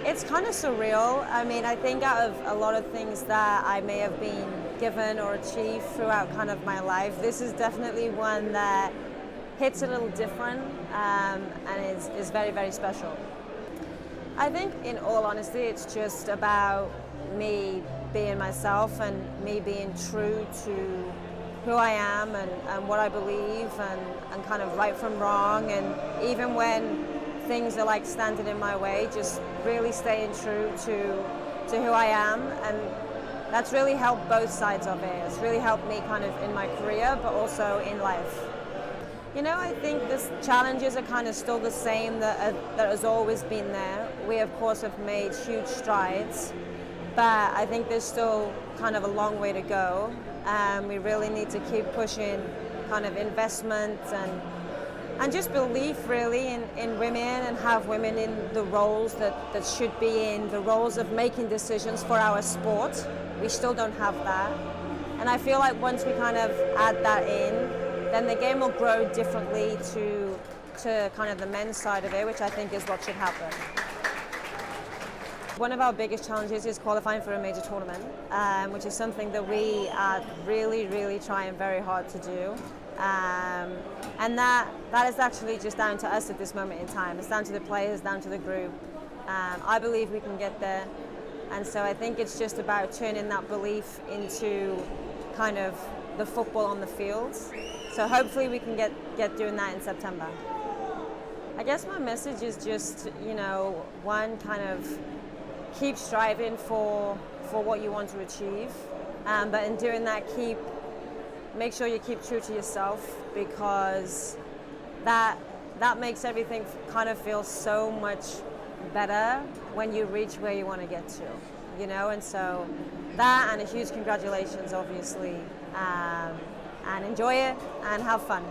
It's kind of surreal. I mean, I think out of a lot of things that I may have been given or achieved throughout kind of my life, this is definitely one that hits a little different and is very, very special. I think, in all honesty, it's just about me being myself and me being true to who I am and what I believe and kind of right from wrong, and even when things are like standing in my way, just really staying true to who I am. And that's really helped both sides of it. It's really helped me kind of in my career, but also in life. You know, I think the challenges are kind of still the same that has always been there. We, of course, have made huge strides, but I think there's still kind of a long way to go. We really need to keep pushing kind of investment and just belief really in women, and have women in the roles that should be in, the roles of making decisions for our sport. We still don't have that. And I feel like once we kind of add that in, then the game will grow differently to kind of the men's side of it, which I think is what should happen. One of our biggest challenges is qualifying for a major tournament, which is something that we are really, really trying very hard to do. And that is actually just down to us at this moment in time. It's down to the players, down to the group. I believe we can get there. And so I think it's just about turning that belief into kind of the football on the fields. So hopefully we can get doing that in September. I guess my message is just, you know, one, kind of keep striving for what you want to achieve. But in doing that, make sure you keep true to yourself, because that makes everything kind of feel so much better when you reach where you want to get to, you know. And so that, and a huge congratulations, obviously, and enjoy it and have fun.